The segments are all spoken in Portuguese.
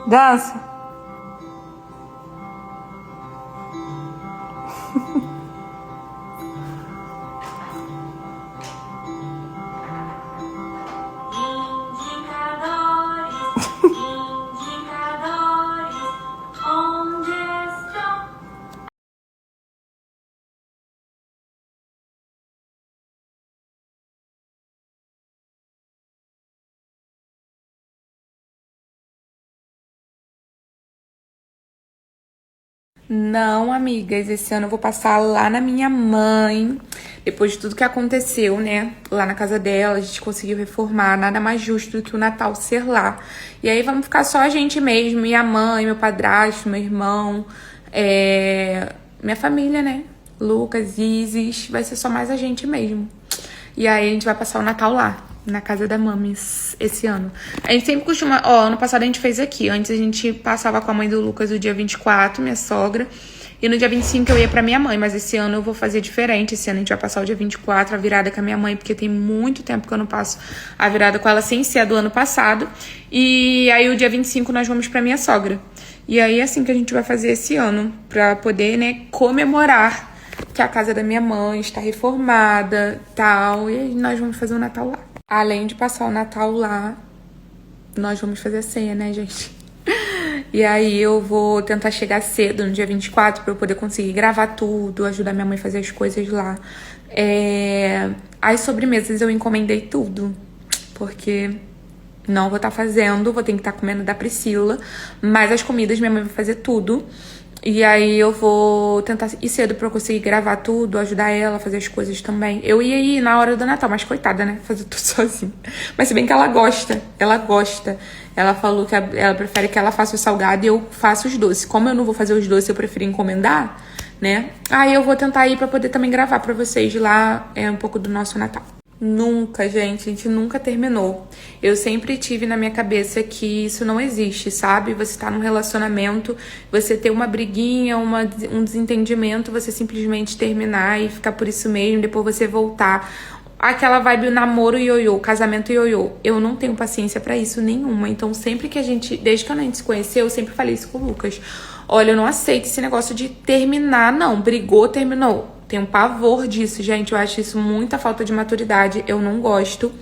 Dança. Não, amigas, esse ano eu vou passar lá na minha mãe. Depois de tudo que aconteceu, né? Lá na casa dela, a gente conseguiu reformar. Nada mais justo do que o Natal ser lá. E aí vamos ficar só a gente mesmo, minha mãe, meu padrasto, meu irmão, minha família, né? Lucas, Isis, vai ser só mais a gente mesmo. E aí a gente vai passar o Natal lá, na casa da Mamis, esse ano. A gente sempre costuma... ano passado a gente fez aqui. Antes a gente passava com a mãe do Lucas o dia 24, minha sogra. E no dia 25 eu ia pra minha mãe. Mas esse ano eu vou fazer diferente. Esse ano a gente vai passar o dia 24, a virada com a minha mãe. Porque tem muito tempo que eu não passo a virada com ela sem ser a do ano passado. E aí o dia 25 nós vamos pra minha sogra. E aí é assim que a gente vai fazer esse ano. Pra poder, né, comemorar que a casa da minha mãe está reformada, tal. E aí nós vamos fazer o Natal lá. Além de passar o Natal lá, nós vamos fazer a ceia, né, gente? E aí eu vou tentar chegar cedo, no dia 24, pra eu poder conseguir gravar tudo, ajudar minha mãe a fazer as coisas lá. As sobremesas eu encomendei tudo, porque não vou estar fazendo, vou ter que estar comendo da Priscila. Mas as comidas minha mãe vai fazer tudo. E aí eu vou tentar ir cedo pra eu conseguir gravar tudo, ajudar ela a fazer as coisas também. Eu ia ir na hora do Natal, mas coitada, né? Fazer tudo sozinha. Mas se bem que ela gosta. Ela falou que ela prefere que ela faça o salgado e eu faço os doces. Como eu não vou fazer os doces, eu prefiro encomendar, né? Aí eu vou tentar ir pra poder também gravar pra vocês lá um pouco do nosso Natal. Nunca, gente, a gente nunca terminou. Eu sempre tive na minha cabeça que isso não existe, sabe? Você tá num relacionamento, você ter uma briguinha, um desentendimento, você simplesmente terminar e ficar por isso mesmo, depois você voltar. Aquela vibe namoro ioiô, casamento ioiô. Eu não tenho paciência pra isso nenhuma. Então sempre que desde que a gente se conheceu, eu sempre falei isso com o Lucas. Olha, eu não aceito esse negócio de terminar, não. Brigou, terminou. Tenho um pavor disso, gente. Eu acho isso muita falta de maturidade. Eu não gosto.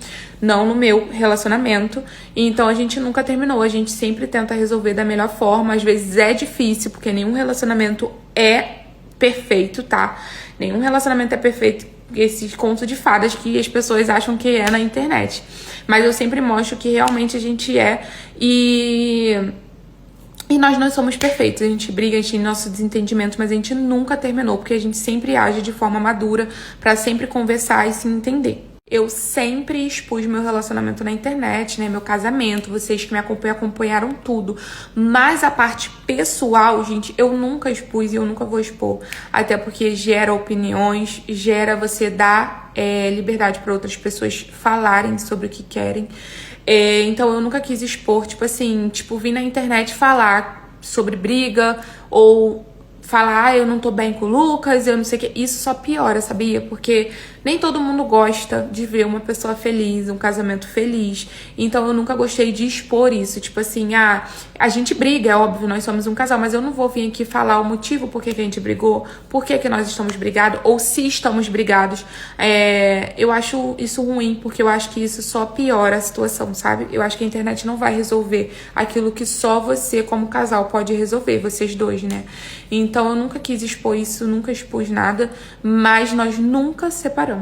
Não no meu relacionamento. Então a gente nunca terminou. A gente sempre tenta resolver da melhor forma. Às vezes é difícil, porque nenhum relacionamento é perfeito, tá? Nenhum relacionamento é perfeito. Esses contos de fadas que as pessoas acham que é na internet. Mas eu sempre mostro que realmente a gente é. E nós não somos perfeitos, a gente briga, a gente tem nosso desentendimento, mas a gente nunca terminou, porque a gente sempre age de forma madura pra sempre conversar e se entender. Eu sempre expus meu relacionamento na internet, né, meu casamento, vocês que me acompanharam tudo, mas a parte pessoal, gente, eu nunca expus e eu nunca vou expor, até porque gera opiniões, gera você dar liberdade para outras pessoas falarem sobre o que querem. Então eu nunca quis expor, vir na internet falar sobre briga ou falar, eu não tô bem com o Lucas, eu não sei o que. Isso só piora, sabia? Porque nem todo mundo gosta de ver uma pessoa feliz, um casamento feliz. Então eu nunca gostei de expor isso. A gente briga, é óbvio, nós somos um casal, mas eu não vou vir aqui falar o motivo por que a gente brigou, por que nós estamos brigados, ou se estamos brigados. Eu acho isso ruim, porque eu acho que isso só piora a situação, sabe? Eu acho que a internet não vai resolver aquilo que só você, como casal, pode resolver, vocês dois, né? Então eu nunca quis expor isso, nunca expus nada, mas nós nunca separamos.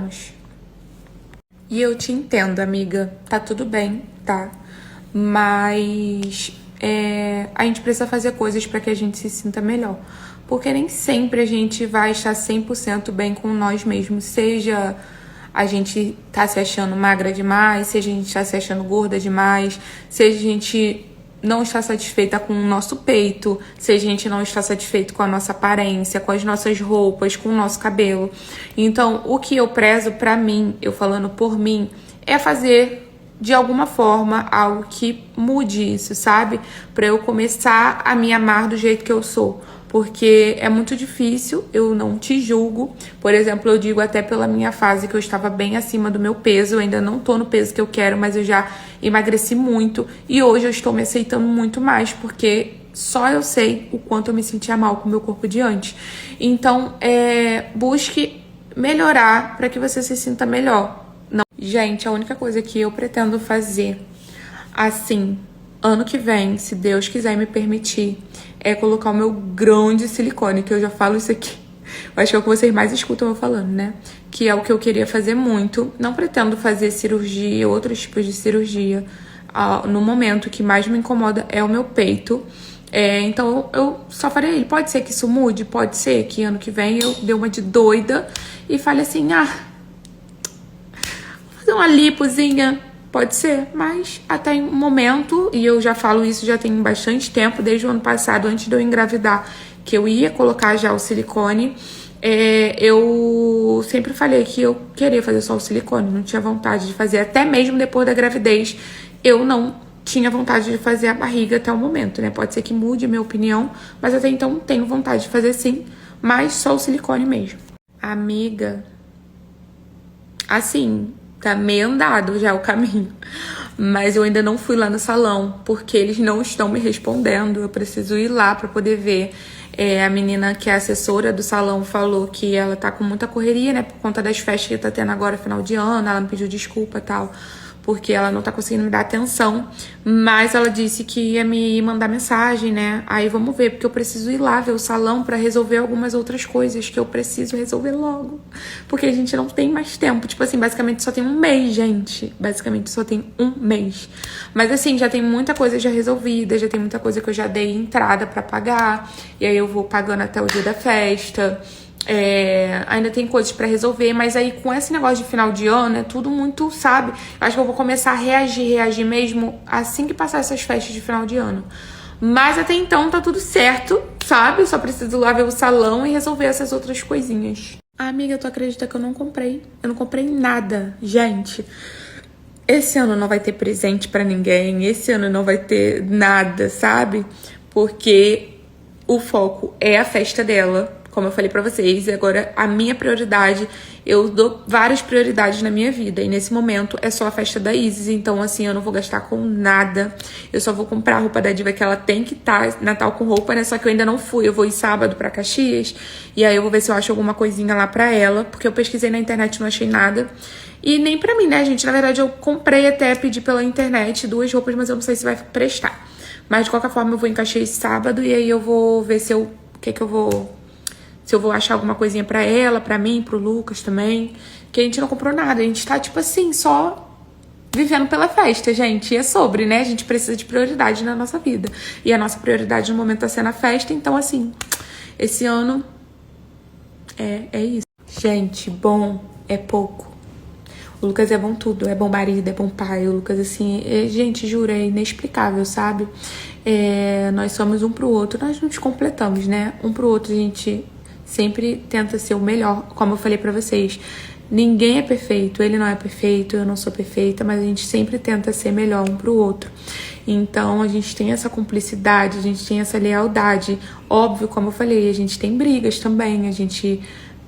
E eu te entendo, amiga, tá tudo bem, tá? Mas a gente precisa fazer coisas pra que a gente se sinta melhor. Porque nem sempre a gente vai estar 100% bem com nós mesmos. Seja a gente tá se achando magra demais, seja a gente tá se achando gorda demais, seja a gente não está satisfeita com o nosso peito, se a gente não está satisfeito com a nossa aparência, com as nossas roupas, com o nosso cabelo. Então, o que eu prezo pra mim, eu falando por mim, é fazer de alguma forma algo que mude isso, sabe? Pra eu começar a me amar do jeito que eu sou. porque é muito difícil, eu não te julgo. Por exemplo, eu digo até pela minha fase que eu estava bem acima do meu peso, eu ainda não tô no peso que eu quero, mas eu já emagreci muito e hoje eu estou me aceitando muito mais, porque só eu sei o quanto eu me sentia mal com o meu corpo de antes. Então, busque melhorar para que você se sinta melhor. Não. Gente, a única coisa que eu pretendo fazer, assim, ano que vem, se Deus quiser me permitir, é colocar o meu grão de silicone, que eu já falo isso aqui. Eu acho que é o que vocês mais escutam eu falando, né? Que é o que eu queria fazer muito. Não pretendo fazer cirurgia, outros tipos de cirurgia. No momento, o que mais me incomoda é o meu peito. Então eu só falei ele, pode ser que isso mude, pode ser que ano que vem eu dê uma de doida e fale assim, vou fazer uma lipozinha, pode ser, mas até um momento, e eu já falo isso já tem bastante tempo, desde o ano passado, antes de eu engravidar, que eu ia colocar já o silicone, eu sempre falei que eu queria fazer só o silicone, não tinha vontade de fazer, até mesmo depois da gravidez, eu não tinha vontade de fazer a barriga até o momento, né? Pode ser que mude a minha opinião, mas até então tenho vontade de fazer sim, mas só o silicone mesmo. Amiga, assim, tá meio andado já o caminho, mas eu ainda não fui lá no salão, porque eles não estão me respondendo, eu preciso ir lá pra poder ver. A menina que é assessora do salão falou que ela tá com muita correria, né, por conta das festas que tá tendo agora, final de ano, ela me pediu desculpa e tal, porque ela não tá conseguindo me dar atenção, mas ela disse que ia me mandar mensagem, né? Aí vamos ver, porque eu preciso ir lá ver o salão pra resolver algumas outras coisas que eu preciso resolver logo, porque a gente não tem mais tempo, tipo assim, basicamente só tem um mês, gente, basicamente só tem um mês, mas assim, já tem muita coisa já resolvida, já tem muita coisa que eu já dei entrada pra pagar, e aí eu vou pagando até o dia da festa. Ainda tem coisas pra resolver, mas aí com esse negócio de final de ano é tudo muito, sabe? Acho que eu vou começar a reagir mesmo assim que passar essas festas de final de ano. Mas até então tá tudo certo, sabe? Eu só preciso lá ver o salão e resolver essas outras coisinhas. Amiga, tu acredita que eu não comprei? Eu não comprei nada, gente. Esse ano não vai ter presente pra ninguém, esse ano não vai ter nada, sabe? Porque o foco é a festa dela. Como eu falei pra vocês, agora a minha prioridade, eu dou várias prioridades na minha vida. E nesse momento é só a festa da Isis, então assim, eu não vou gastar com nada. Eu só vou comprar a roupa da Diva, que ela tem que estar Natal com roupa, né? Só que eu ainda não fui, eu vou ir sábado pra Caxias. E aí eu vou ver se eu acho alguma coisinha lá pra ela, porque eu pesquisei na internet e não achei nada. E nem pra mim, né, gente? Na verdade eu comprei até, pedi pela internet 2 roupas, mas eu não sei se vai prestar. Mas de qualquer forma eu vou em Caxias sábado e aí eu vou ver se eu... Se eu vou achar alguma coisinha pra ela, pra mim, pro Lucas também. Que a gente não comprou nada. A gente tá, tipo assim, só vivendo pela festa, gente. E é sobre, né? A gente precisa de prioridade na nossa vida. E a nossa prioridade no momento tá sendo a festa. Então, assim, esse ano é isso. Gente, bom é pouco. O Lucas é bom tudo. É bom marido, é bom pai. O Lucas, assim, gente, juro, é inexplicável, sabe? Nós somos um pro outro. Nós nos completamos, né? Um pro outro, a gente... sempre tenta ser o melhor, como eu falei pra vocês. Ninguém é perfeito, ele não é perfeito, eu não sou perfeita, mas a gente sempre tenta ser melhor um pro outro. Então, a gente tem essa cumplicidade, a gente tem essa lealdade. Óbvio, como eu falei, a gente tem brigas também, a gente...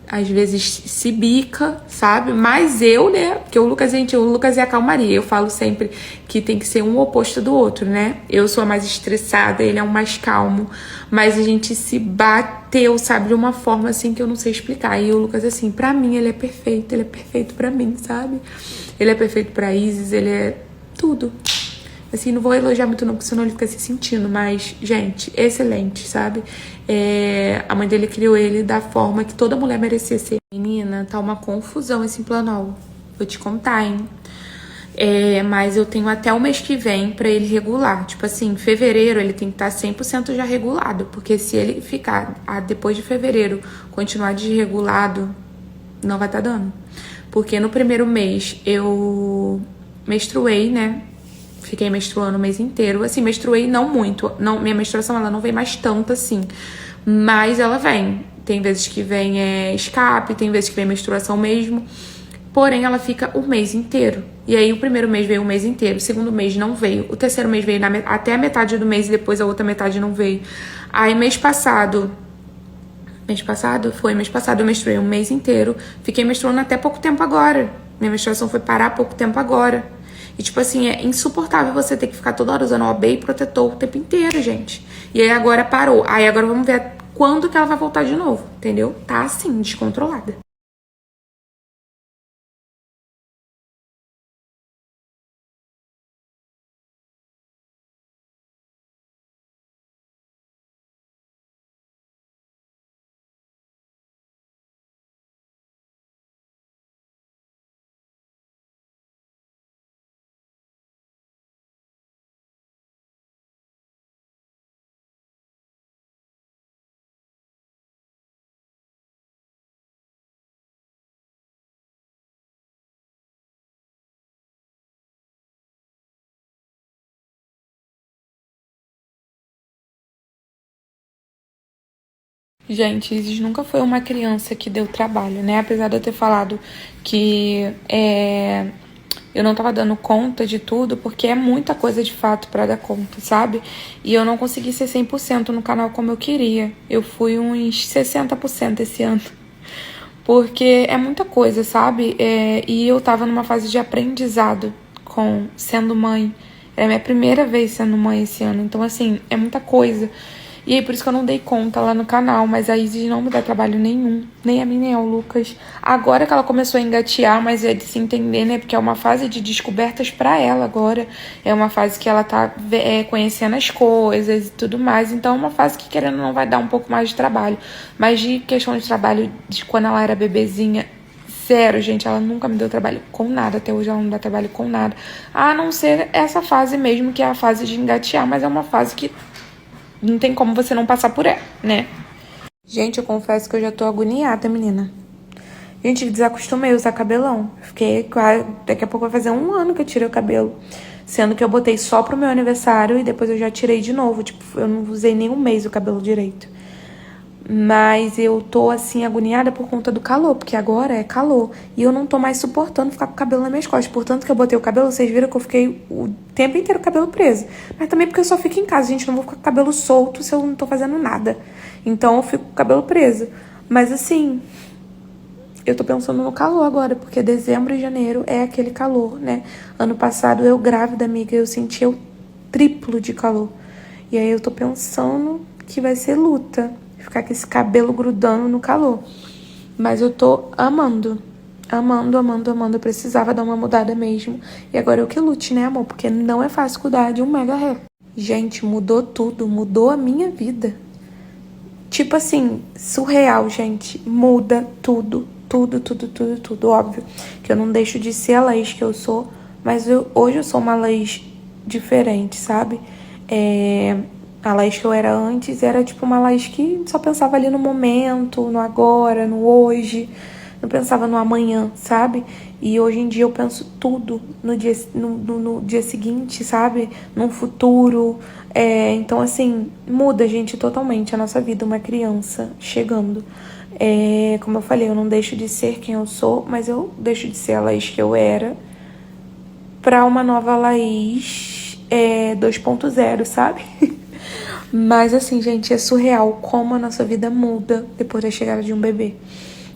às vezes se bica, sabe? Mas eu, né? Porque o Lucas é a calmaria. Eu falo sempre que tem que ser um oposto do outro, né? Eu sou a mais estressada, ele é o mais calmo. Mas a gente se bateu, sabe? De uma forma assim que eu não sei explicar. E o Lucas, assim, pra mim, ele é perfeito pra mim, sabe? Ele é perfeito pra Isis, ele é tudo. Assim, não vou elogiar muito não, porque senão ele fica se sentindo, mas, gente, excelente, sabe? A mãe dele criou ele da forma que toda mulher merecia ser. Menina, tá uma confusão esse planol. Vou te contar, hein? Mas eu tenho até o mês que vem pra ele regular. Tipo assim, em fevereiro ele tem que estar 100% já regulado, porque se ele ficar depois de fevereiro continuar desregulado, não vai tá dando. Porque no primeiro mês eu menstruei, né? Fiquei menstruando o mês inteiro. Assim, menstruei não muito. Não, minha menstruação, ela não vem mais tanto assim. Mas ela vem. Tem vezes que vem escape, tem vezes que vem menstruação mesmo. Porém, ela fica o mês inteiro. E aí, o primeiro mês veio o mês inteiro. O segundo mês não veio. O terceiro mês veio até a metade do mês e depois a outra metade não veio. Aí, mês passado, Mês passado? Foi mês passado, eu menstruei um mês inteiro. Fiquei menstruando até pouco tempo agora. Minha menstruação foi parar há pouco tempo agora. E, tipo assim, é insuportável você ter que ficar toda hora usando OB e protetor o tempo inteiro, gente. E aí agora parou. Aí agora vamos ver quando que ela vai voltar de novo, entendeu? Tá assim, descontrolada. Gente, Isis nunca foi uma criança que deu trabalho, né? Apesar de eu ter falado que eu não tava dando conta de tudo, porque é muita coisa de fato pra dar conta, sabe? E eu não consegui ser 100% no canal como eu queria. Eu fui uns 60% esse ano. Porque é muita coisa, sabe? E eu tava numa fase de aprendizado com sendo mãe. É a minha primeira vez sendo mãe esse ano. Então, assim, é muita coisa. E aí, por isso que eu não dei conta lá no canal. Mas a Isis não me dá trabalho nenhum. Nem a mim, nem ao Lucas. Agora que ela começou a engatear, mas é de se entender, né? Porque é uma fase de descobertas pra ela agora. É uma fase que ela tá conhecendo as coisas e tudo mais. Então, é uma fase que, querendo ou não, vai dar um pouco mais de trabalho. Mas de questão de trabalho, de quando ela era bebezinha, zero, gente. Ela nunca me deu trabalho com nada. Até hoje ela não dá trabalho com nada. A não ser essa fase mesmo, que é a fase de engatear. Mas é uma fase que não tem como você não passar por ela, né? Gente, eu confesso que eu já tô agoniada, menina. Gente, desacostumei a usar cabelão. Fiquei quase... Daqui a pouco vai fazer um ano que eu tirei o cabelo. Sendo que eu botei só pro meu aniversário e depois eu já tirei de novo. Tipo, eu não usei nem um mês o cabelo direito. Mas eu tô, assim, agoniada por conta do calor, porque agora é calor. E eu não tô mais suportando ficar com o cabelo nas minhas costas. Portanto que eu botei o cabelo, vocês viram que eu fiquei o tempo inteiro com o cabelo preso. Mas também porque eu só fico em casa, gente. Não vou ficar com o cabelo solto se eu não tô fazendo nada. Então eu fico com o cabelo preso. Mas, assim, eu tô pensando no calor agora, porque dezembro e janeiro é aquele calor, né? Ano passado, eu grávida, amiga, eu senti o triplo de calor. E aí eu tô pensando que vai ser luta. Ficar com esse cabelo grudando no calor. Mas eu tô amando. Amando, amando, amando. Eu precisava dar uma mudada mesmo. E agora eu que lute, né, amor? Porque não é fácil cuidar de um mega hair. Gente, mudou tudo. Mudou a minha vida. Tipo assim, surreal, gente. Muda tudo. Tudo, tudo, tudo, tudo. Óbvio que eu não deixo de ser a Laís que eu sou. Mas hoje eu sou uma Laís diferente, sabe? A Laís que eu era antes era tipo uma Laís que só pensava ali no momento, no agora, no hoje. Não pensava no amanhã, sabe? E hoje em dia eu penso tudo no dia seguinte, sabe? No futuro. Então, assim, muda, gente, totalmente a nossa vida. Uma criança chegando. Como eu falei, eu não deixo de ser quem eu sou, mas eu deixo de ser a Laís que eu era pra uma nova Laís 2.0, sabe? Mas assim, gente, é surreal como a nossa vida muda depois da chegada de um bebê.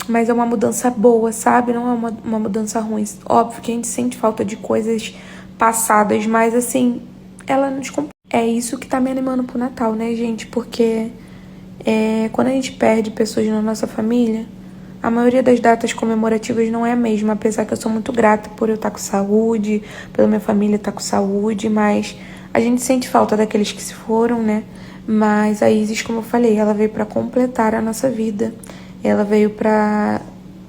Mas é uma mudança boa, sabe? Não é uma mudança ruim. Óbvio que a gente sente falta de coisas passadas, mas assim, ela nos... É isso que tá me animando pro Natal, né, gente? Porque quando a gente perde pessoas na nossa família, a maioria das datas comemorativas não é a mesma, apesar que eu sou muito grata por eu estar com saúde, pela minha família estar com saúde, mas a gente sente falta daqueles que se foram, né? Mas a Isis, como eu falei, ela veio para completar a nossa vida. Ela veio para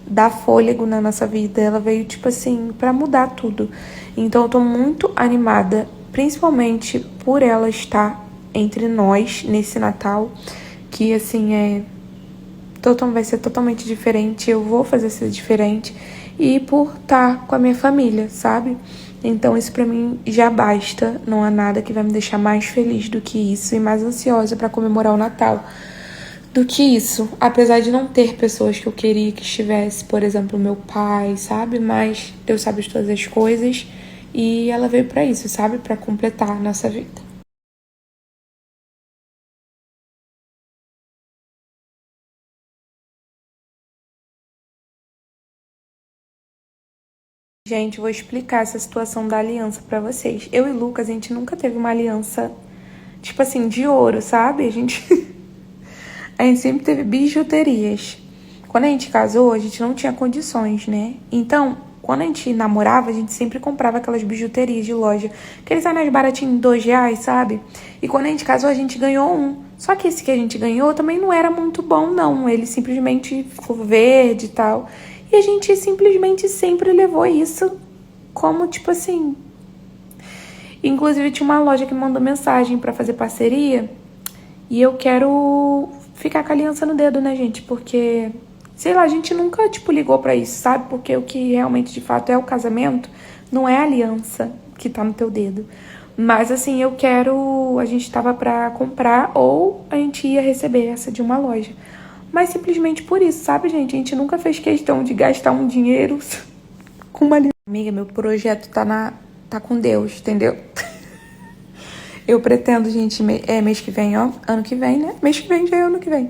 dar fôlego na nossa vida. Ela veio, tipo assim, para mudar tudo. Então eu tô muito animada, principalmente por ela estar entre nós nesse Natal, que assim vai ser totalmente diferente. Eu vou fazer ser diferente. E por estar com a minha família, sabe? Então isso pra mim já basta. Não há nada que vai me deixar mais feliz do que isso e mais ansiosa pra comemorar o Natal do que isso. Apesar de não ter pessoas que eu queria que estivesse, por exemplo, meu pai, sabe? Mas Deus sabe de todas as coisas e ela veio pra isso, sabe? Pra completar a nossa vida. Gente, vou explicar essa situação da aliança pra vocês. Eu e Lucas, a gente nunca teve uma aliança, tipo assim, de ouro, sabe? A gente sempre teve bijuterias. Quando a gente casou, a gente não tinha condições, né? Então, quando a gente namorava, a gente sempre comprava aquelas bijuterias de loja. Aqueles anéis baratinhos, R$2, sabe? E quando a gente casou, a gente ganhou um. Só que esse que a gente ganhou também não era muito bom, não. Ele simplesmente ficou verde e tal. E a gente simplesmente sempre levou isso como, tipo assim... Inclusive, tinha uma loja que mandou mensagem pra fazer parceria. E eu quero ficar com a aliança no dedo, né, gente? Porque... sei lá, a gente nunca, tipo, ligou pra isso, sabe? Porque o que realmente, de fato, é o casamento não é a aliança que tá no teu dedo. Mas, assim, eu quero... a gente tava pra comprar ou a gente ia receber essa de uma loja. Mas simplesmente por isso, sabe, gente? A gente nunca fez questão de gastar um dinheiro com uma aliança. Amiga, meu projeto tá com Deus, entendeu? Eu pretendo, gente, mês que vem, ó. Ano que vem, né? Mês que vem já é ano que vem.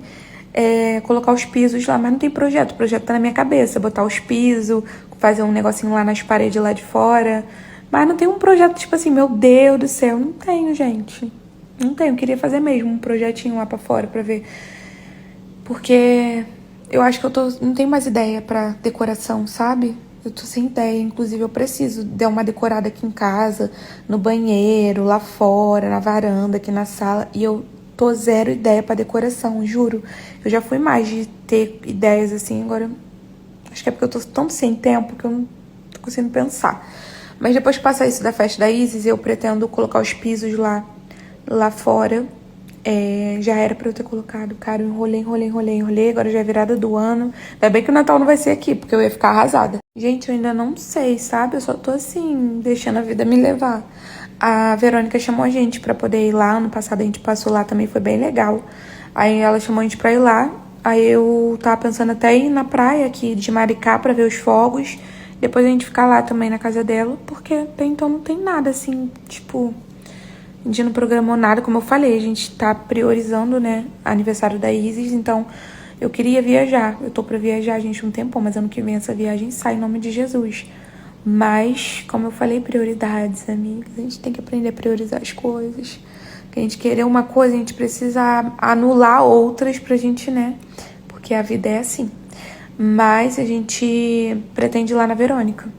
Colocar os pisos lá, mas não tem projeto. O projeto tá na minha cabeça. Botar os pisos, fazer um negocinho lá nas paredes lá de fora. Mas não tem um projeto, tipo assim, meu Deus do céu. Não tenho, gente. Não tenho. Eu queria fazer mesmo um projetinho lá pra fora pra ver. Porque eu acho que não tenho mais ideia pra decoração, sabe? Eu tô sem ideia. Inclusive, eu preciso dar uma decorada aqui em casa, no banheiro, lá fora, na varanda, aqui na sala. E eu tô zero ideia pra decoração, juro. Eu já fui mais de ter ideias assim, agora... acho que é porque eu tô tão sem tempo que eu não tô conseguindo pensar. Mas depois que passar isso da festa da Isis, eu pretendo colocar os pisos lá fora. Já era pra eu ter colocado. Cara, eu enrolei. Agora já é virada do ano. Ainda bem que o Natal não vai ser aqui, porque eu ia ficar arrasada. Gente, eu ainda não sei, sabe? Eu só tô assim, deixando a vida me levar. A Verônica chamou a gente pra poder ir lá. Ano passado a gente passou lá também, foi bem legal. Aí ela chamou a gente pra ir lá. Aí eu tava pensando até ir na praia aqui de Maricá pra ver os fogos. Depois a gente ficar lá também na casa dela. Porque até então não tem nada assim, tipo... a gente não programou nada, como eu falei. A gente tá priorizando, né, aniversário da Isis. Então eu queria viajar. Eu tô pra viajar, gente, um tempão. Mas ano que vem essa viagem sai em nome de Jesus. Mas, como eu falei, prioridades, amigas. A gente tem que aprender a priorizar as coisas. Que a gente querer uma coisa, a gente precisa anular outras pra gente, né? Porque a vida é assim. Mas a gente pretende ir lá na Verônica.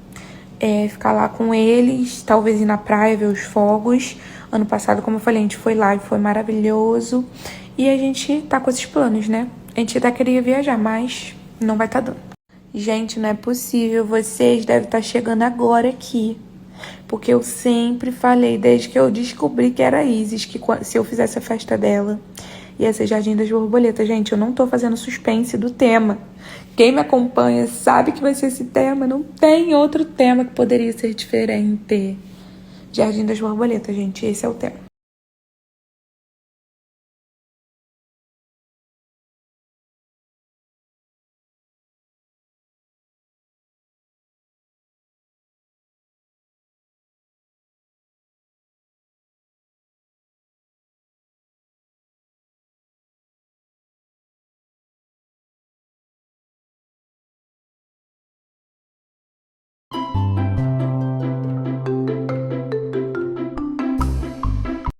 Ficar lá com eles, talvez ir na praia, ver os fogos. Ano passado, como eu falei, a gente foi lá e foi maravilhoso. E a gente tá com esses planos, né? A gente até queria viajar, mas não vai tá dando. Gente, não é possível. Vocês devem estar chegando agora aqui. Porque eu sempre falei, desde que eu descobri que era a Isis, que se eu fizesse a festa dela, ia ser Jardim das Borboletas. Gente, eu não tô fazendo suspense do tema. Quem me acompanha sabe que vai ser esse tema. Não tem outro tema que poderia ser diferente. Jardim das Borboletas, gente. Esse é o tema.